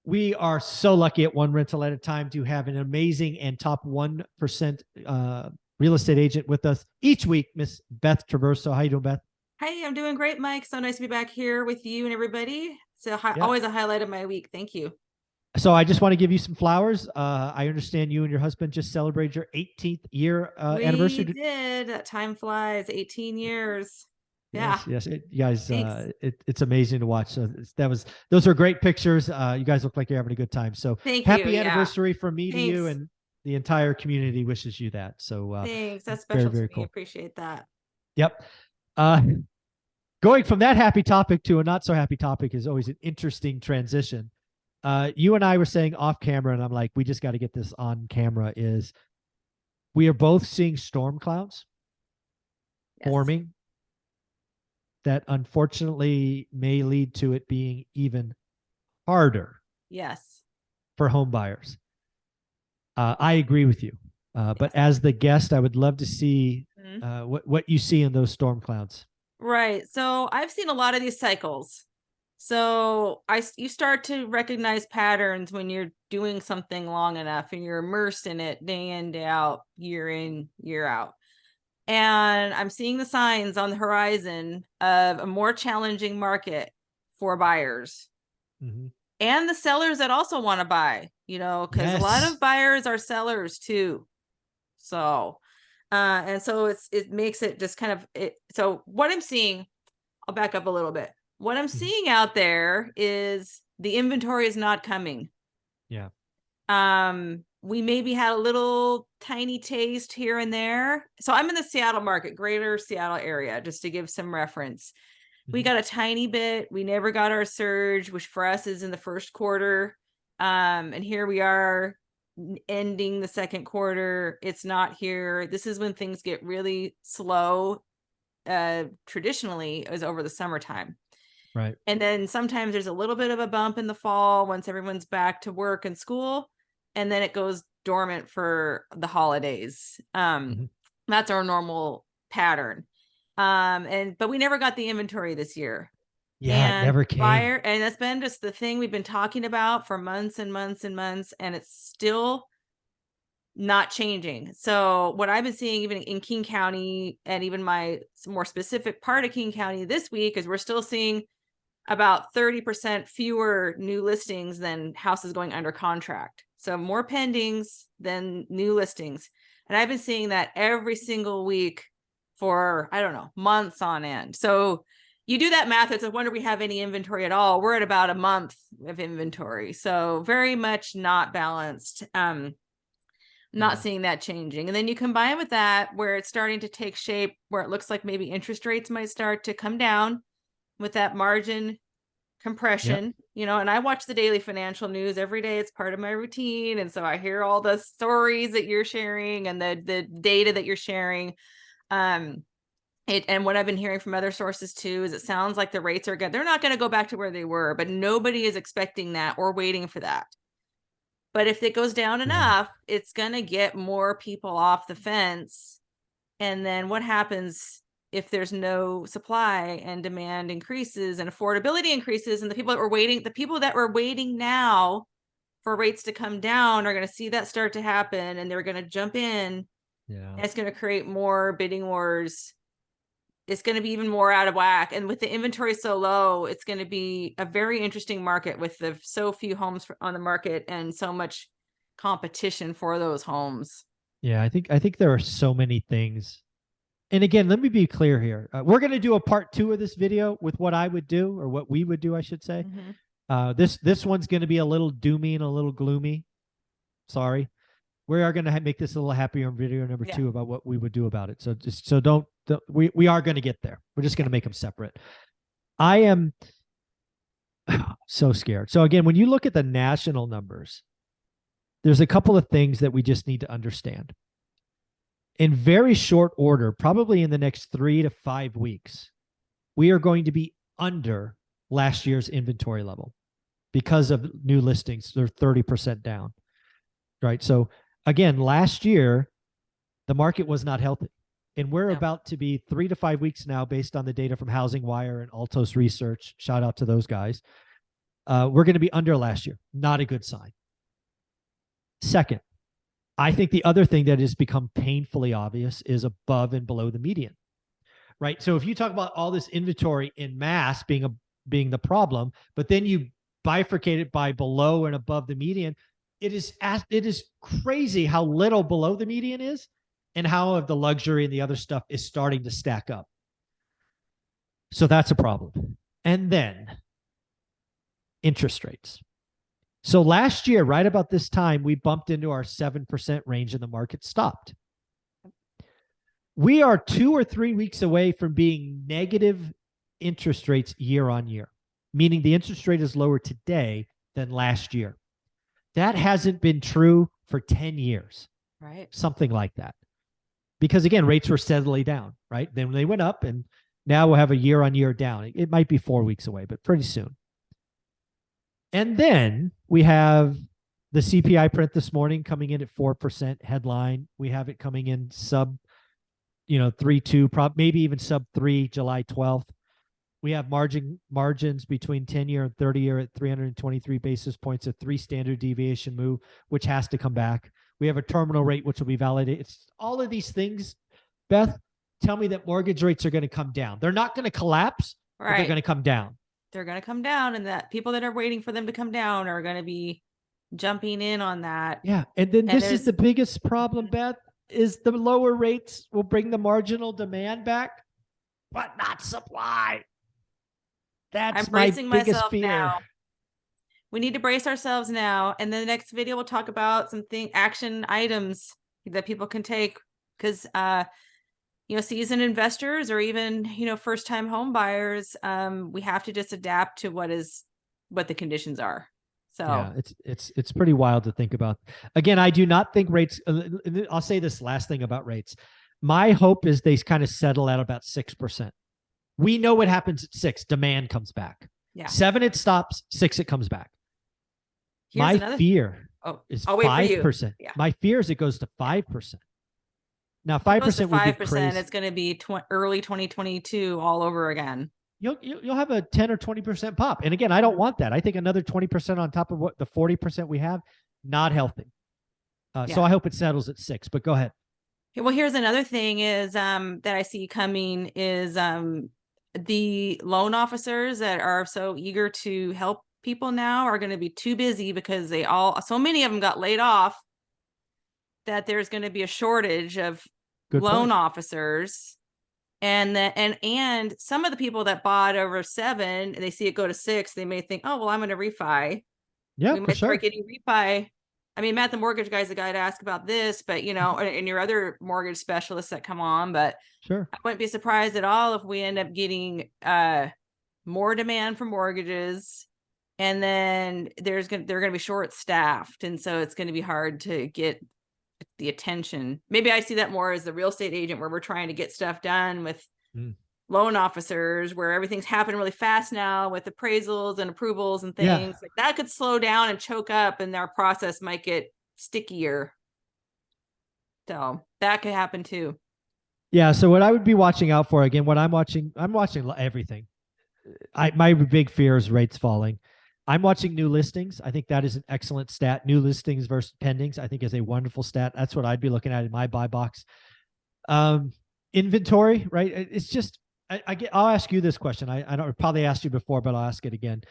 We are so lucky at One Rental at a Time to have an amazing and top 1% real estate agent with us each week, Miss Beth Traverso. How you doing, Beth? Hey, I'm doing great, Mike. So nice to be back here with you and everybody. So Yeah. always a highlight of my week. Thank you. So I just want to give you some flowers. I understand you and your husband just celebrated your 18th year We anniversary. did. That time flies. 18 years. Yeah. Yes, yes, you guys. Thanks. It's amazing to watch. So those are great pictures. You guys look like you're having a good time. So Thank you. happy Yeah. anniversary from me to you, Thanks. and the entire community wishes you that. So Thanks. That's very, special to very me. cool. Appreciate that. Yep. Uh, Going from that happy topic to a not so happy topic is always an interesting transition. You and I were saying off camera, and I'm like, we just got to get this on camera. Is we are both seeing storm clouds Yes. forming that unfortunately may lead to it being even harder Yes. for home buyers. I agree with you. But Yes. as the guest, I would love to see Mhm. what you see in those storm clouds. Right. So I've seen a lot of these cycles. So you start to recognize patterns when you're doing something long enough and you're immersed in it day in, day out, year in, year out. And I'm seeing the signs on the horizon of a more challenging market for buyers Mm-hmm. and the sellers that also want to buy, because a lot Yes. of buyers are sellers too. So, and so it makes it just kind of it. So what I'm seeing, I'll back up a little bit. What I'm Mm-hmm. seeing out there is the inventory is not coming. Yeah. We maybe had a little tiny taste here and there. So I'm in the Seattle market, greater Seattle area, just to give some reference. We Mm-hmm. got a tiny bit. We never got our surge, which for us is in the first quarter. And here we are ending the second quarter. It's not here. This is when things get really slow. Traditionally, it was over the summertime. Right. And then sometimes there's a little bit of a bump in the fall once everyone's back to work and school. And then it goes dormant for the holidays. Mm-hmm. That's our normal pattern. But we never got the inventory this year. Yeah, it And never came. buyer, and that's been just the thing we've been talking about for months and months and months, and it's still not changing. So what I've been seeing even in King County and even my more specific part of King County this week is we're still seeing about 30% fewer new listings than houses going under contract. So more pendings than new listings. And I've been seeing that every single week for, I don't know, months on end. So you do that math, it's a wonder we have any inventory at all. We're at about a month of inventory. So very much not balanced. Not Yeah. seeing that changing. And then you combine with that where it's starting to take shape, where it looks like maybe interest rates might start to come down with that margin Yep. compression, and I watch the daily financial news every day. It's part of my routine. And so I hear all the stories that you're sharing and the data that you're sharing. And what I've been hearing from other sources too is it sounds like the rates are good. They're not going to go back to where they were, but nobody is expecting that or waiting for that. But if it goes down Yeah. enough, it's going to get more people off the fence. And then what happens if there's no supply and demand increases and affordability increases, and the people that were waiting now for rates to come down are going to see that start to happen, and they're going to jump in, Yeah. and it's going to create more bidding wars. It's going to be even more out of whack. And with the inventory so low, it's going to be a very interesting market with the so few homes on the market and so much competition for those homes. Yeah. I think there are so many things. And again, let me be clear here. We're going to do a part 2 of this video with what I would do, or what we would do, I should say. Mm-hmm. This one's going to be a little doomy and a little gloomy. Sorry. We are going to make this a little happier in video number Yeah. 2 about what we would do about it. So just so don't we are going to get there. We're just going to make them separate. I am so scared. So again, when you look at the national numbers, there's a couple of things that we just need to understand. In very short order, probably in the next 3 to 5 weeks, we are going to be under last year's inventory level because of new listings. They're 30% down, right? So again, last year, the market was not healthy. And we're No. about to be 3 to 5 weeks now, based on the data from Housing Wire and Altos Research. Shout out to those guys. We're going to be under last year. Not a good sign. Second, I think the other thing that has become painfully obvious is above and below the median, right? So if you talk about all this inventory in mass being the problem, but then you bifurcate it by below and above the median, it is crazy how little below the median is, and how of the luxury and the other stuff is starting to stack up. So that's a problem. And then interest rates. So last year, right about this time, we bumped into our 7% range and the market stopped. We are 2 or 3 weeks away from being negative interest rates year on year, meaning the interest rate is lower today than last year. That hasn't been true for 10 years, Right. something like that. Because again, rates were steadily down, right? Then they went up, and now we'll have a year on year down. It might be 4 weeks away, but pretty soon. And then we have the CPI print this morning coming in at 4% headline. We have it coming in sub, 3.2, maybe even sub 3, July 12th. We have margins between 10-year and 30-year at 323 basis points, a 3 standard deviation move, which has to come back. We have a terminal rate, which will be validated. It's all of these things, Beth, tell me that mortgage rates are going to come down. They're not going to collapse, but they're going to come down. They're going to come down, and that people that are waiting for them to come down are going to be jumping in on that. Yeah. And then this is the biggest problem, Beth, is the lower rates will bring the marginal demand back, but not supply. That's I'm bracing my biggest myself fear. now. We need to brace ourselves now. And then the next video, we'll talk about some action items that people can take, because, seasoned investors or even, first-time home buyers, we have to just adapt to what the conditions are. So yeah, it's pretty wild to think about. Again, I do not think rates, I'll say this last thing about rates. My hope is they kind of settle at about 6%. We know what happens at 6. Demand comes back. Yeah. 7, it stops. 6, it comes back. Here's my fear is 5%. Yeah. My fear is it goes to 5%. Now, 5% would be crazy. It's going to be early 2022 all over again. You'll have a 10 or 20% pop. And again, I don't want that. I think another 20% on top of what the 40% we have, not healthy. So I hope it settles at 6, but go ahead. Well, here's another thing is that I see coming is the loan officers that are so eager to help people now are going to be too busy, because so many of them got laid off, that there's going to be a shortage of loan officers. And some of the people that bought over 7, they see it go to 6, they may think, oh, well, I'm going to refi. Yeah, we might start getting refi. I mean, Matt, the mortgage guy's the guy to ask about this, but and your other mortgage specialists that come on, but sure, I wouldn't be surprised at all if we end up getting more demand for mortgages, and then they're going to be short staffed, and so it's going to be hard to get the attention. Maybe I see that more as the real estate agent, where we're trying to get stuff done with loan officers, where everything's happening really fast now with appraisals and approvals and things like that could slow down and choke up, and our process might get stickier. So that could happen too. Yeah. So what I would be watching out for, again, I'm watching everything. My big fear is rates falling. I'm watching new listings. I think that is an excellent stat. New listings versus pendings, I think, is a wonderful stat. That's what I'd be looking at in my buy box. Inventory, right? It's just, I'll ask you this question. I don't probably asked you before, but I'll ask it again.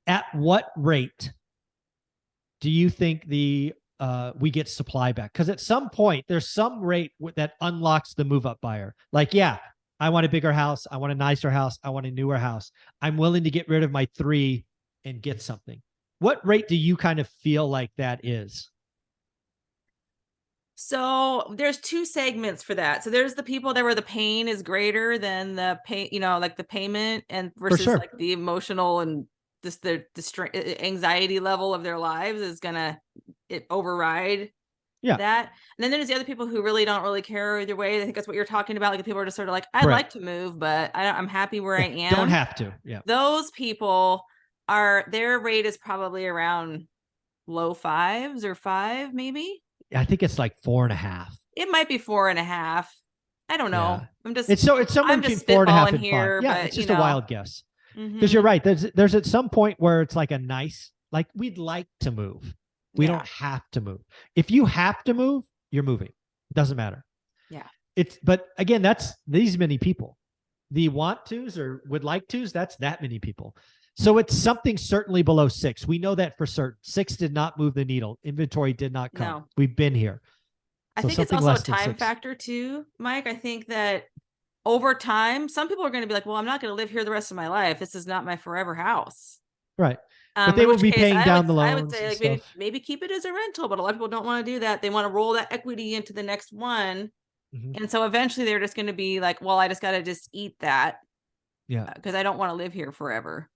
At what rate do you think we get supply back? Because at some point, there's some rate that unlocks the move-up buyer. Like, yeah, I want a bigger house. I want a nicer house. I want a newer house. I'm willing to get rid of my 3 and get something. What rate do you kind of feel like that is? So there's 2 segments for that. So there's the people where the pain is greater than the pain, like the payment, and versus like the emotional and just the anxiety level of their lives is gonna override that. And then there's the other people who really don't really care either way. I think that's what you're talking about. Like the people are just sort of like, I'd like to move, but I'm happy where I am. Don't have to. Yeah. Those people their rate is probably around low 5s or 5, maybe. I think it's like 4.5. It might be 4.5. I don't know. Yeah. It's somewhere between 4.5 and 5. Yeah, but, it's just a wild guess. Because you're right. There's at some point where it's like like we'd like to move. We Yeah. don't have to move. If you have to move, you're moving. It doesn't matter. Yeah. But again, that's these many people. The want tos or would like tos, that's that many people. So it's something certainly below 6. We know that for certain. 6 did not move the needle. Inventory did not come. No. We've been here. I So think it's something also a less than time 6. factor too, Mike. I think that over time, some people are going to be like, well, I'm not going to live here the rest of my life. This is not my forever house. Right. But they In will which be case paying down the I would loans say and like stuff. maybe keep it as a rental, but a lot of people don't want to do that. They want to roll that equity into the next one. And so eventually they're just going to be like, well, I just got to just eat that. Yeah. Because I don't want to live here forever.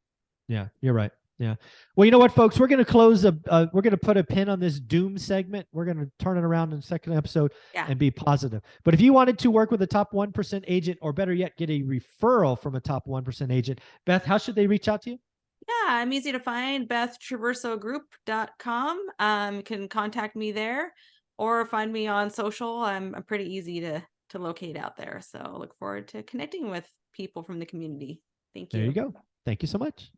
Yeah, you're right. Yeah. Well, you know what, folks? We're going to close we're going to put a pin on this doom segment. We're going to turn it around in the second episode and be positive. But if you wanted to work with a top 1% agent, or better yet, get a referral from a top 1% agent, Beth, how should they reach out to you? Yeah, I'm easy to find. BethTraversogroup.com. You can contact me there or find me on social. I'm pretty easy to locate out there. So look forward to connecting with people from the community. Thank you. There you go. Thank you so much.